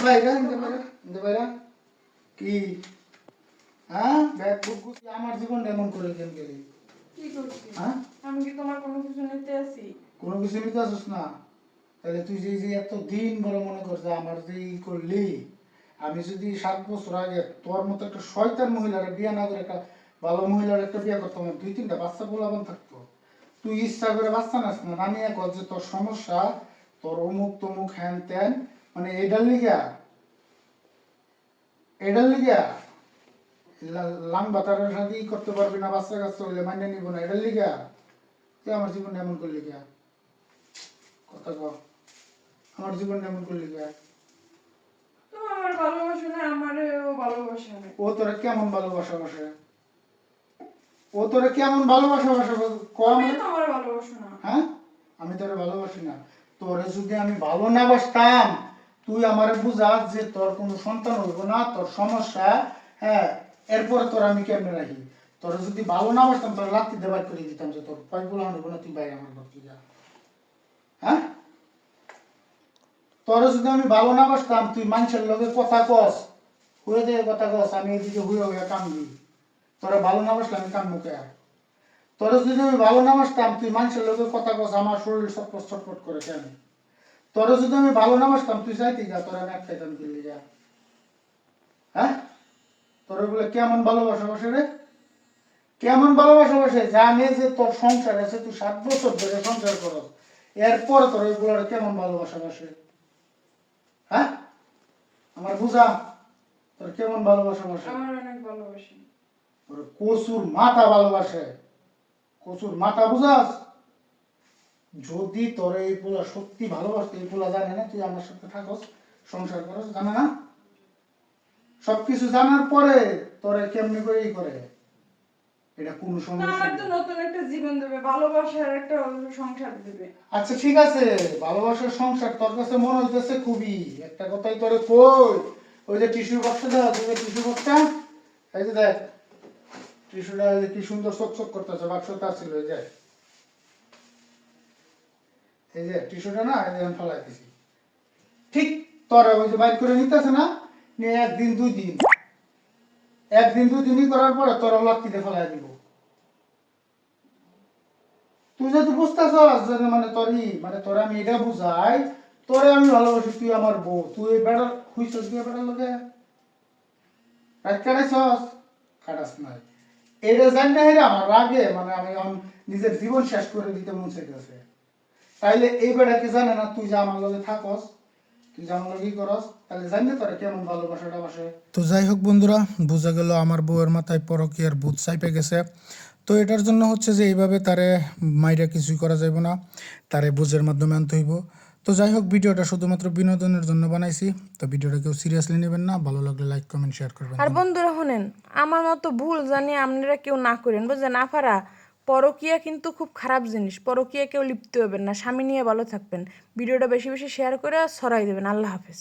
বাইরা বাইরা কি হ্যাঁ ব্যাগ বুক আমার জীবন এমন করে কেন গেলি কি করছিস? হ্যাঁ আমি কি তোমার কোনো কিছু নিতে আসি? কোনো কিছু নিতে আসিস না তাহলে তুই যে এত দিন বড় মনে করছে আমার যে করলি আমি যদি 7 বছর আগে তোর মতো একটা শয়তান মহিলার বিয়ে না করে একটা ভালো মহিলার একটা বিয়ে করতাম 2-3টা বাচ্চা পোলাপান থাকতো তুই ইচ্ছা করে বাচ্চা নাস না আমি এক যে তোর সমস্যা তোর অমুক তমুক হ্যান ত্যান মানে এটার লিগা লাংবাতারের সাথে করতে পারবি না বাচ্চা কাচ্চা হইলে মাইনে নিব না এটার লিগা তুই আমার জীবন এমন করলি গা কথা কর আমার জীবন এমন করলি গা তো আমার ভালোবাসা না, আমারও ভালোবাসা না। ও তোরা কেমন ভালোবাসা বসে ও তোরা কেমন ভালোবাসা বসে কম তুমি তো আমার ভালোবাসো না। হ্যাঁ আমি তোরে ভালোবাসি না তোরে যদি আমি ভালো না বাসতাম তুই আমারে বুঝাস যে তোর কোনো সন্তান হইব না তোর সমস্যা হ্যাঁ এরপরে তোর আমি কেমনে রাখি তোর যদি ভালো না বাসতাম তোর লাত্তি দেবার করে দিতাম যে তোর পাইগুলো হইব না তুই বাইরে আমার ঘর থেকে যা হ্যাঁ তোর যদি আমি ভালো না বাসতাম তুই মানুষের লগে কথা কস হয়ে দিয়ে কথা কস আমি এদিকে হয়ে কামবি তোরা ভালো না বাসলে আমি কাম মুখে তোরা যদি আমি ভালো না বাসতাম তুই মানুষের লোকের কথা কস আমার শরীর ছটফট ছটফট করে কেন তোরা যদি আমি ভালো না বাসতাম তুই চাইতে যা তোরা আমি এক খাইতাম দিল্লি যা হ্যাঁ তোরা বলে কেমন ভালোবাসা বসে রে কেমন ভালোবাসা বসে জানে যে তোর সংসার আছে তুই 7 বছর ধরে সংসার করস এরপরে তোর ওইগুলো কেমন ভালোবাসা বসে হ্যাঁ আমার বুঝা তোর কেমন ভালোবাসা বসে আমার অনেক ভালোবাসি। তোর কচুর মাথা ভালোবাসে কচুর মাথা বুঝাস যদি তোর এই পোলা সত্যি ভালোবাসতে এই পোলা জানে না তুই আমার সাথে থাকস সংসার করস জানে না সবকিছু জানার পরে তোরে কেমনি করে করে এটা কোন না, সমস্যা আমার তো নতুন একটা জীবন দেবে, ভালোবাসার একটা সংসার দেবে। আচ্ছা ঠিক আছে ভালোবাসার সংসার তোর কাছে মনে হইতেছে খুবই একটা কথাই তোরে কই ওই যে টিস্যু বক্সটা দেওয়া তুই টিস্যু বক্সটা এই যে দেখ টিস্যুটা কি সুন্দর চকচক করতেছে বাক্সটা ছিল এই যে টিস্যুটা না এই যে আমি ফেলাই দিছি ঠিক তোরা ওই যে বাইর করে নিতেছে না নিয়ে একদিন 2 দিন একদিন 2 দিনই করার পরে তোরা লাত্তিতে ফেলাই দিব তুই যদি বুঝতেছস যে মানে তোরা আমি এটা বুঝাই তোরে আমি ভালোবাসি তুই আমার বউ তুই এই বেড়ার খুঁজছস দিয়ে বেড়ার লোকে রাত কাটাইছস কাটাস নাই এটা জানি না হেরে আমার রাগে মানে আমি নিজের জীবন শেষ করে দিতে মন চাইতেছে তাইলে এই বেড়াকে জানে না তুই যে আমার লগে থাকস তুই যে আমার লগে করস তাহলে জানি না তোরা কেমন ভালোবাসাটা বসে তো যাই হোক বন্ধুরা বোঝা গেল আমার বউয়ের মাথায় পরকীয়ার ভূত চাইপে গেছে তো এটার জন্য হচ্ছে যে এইভাবে তারে মাইরা কিছুই করা যাবে না তারে বুঝের মাধ্যমে আনতে হইব তো যাই হোক ভিডিওটা শুধুমাত্র বিনোদনের জন্য বানাইছি তো ভিডিওটা কেউ সিরিয়াসলি নেবেন না ভালো লাগলে লাইক কমেন্ট শেয়ার করবেন আর বন্ধুরা শুনেন আমার মতো ভুল জানি আপনারা কেউ না করেন বুঝলেন আফারা পরকীয়া কিন্তু খুব খারাপ জিনিস পরকীয়া কেউ লিপ্ত হবেন না স্বামী নিয়ে ভালো থাকবেন ভিডিওটা বেশি বেশি শেয়ার করে ছড়াই দেবেন আল্লাহ হাফেজ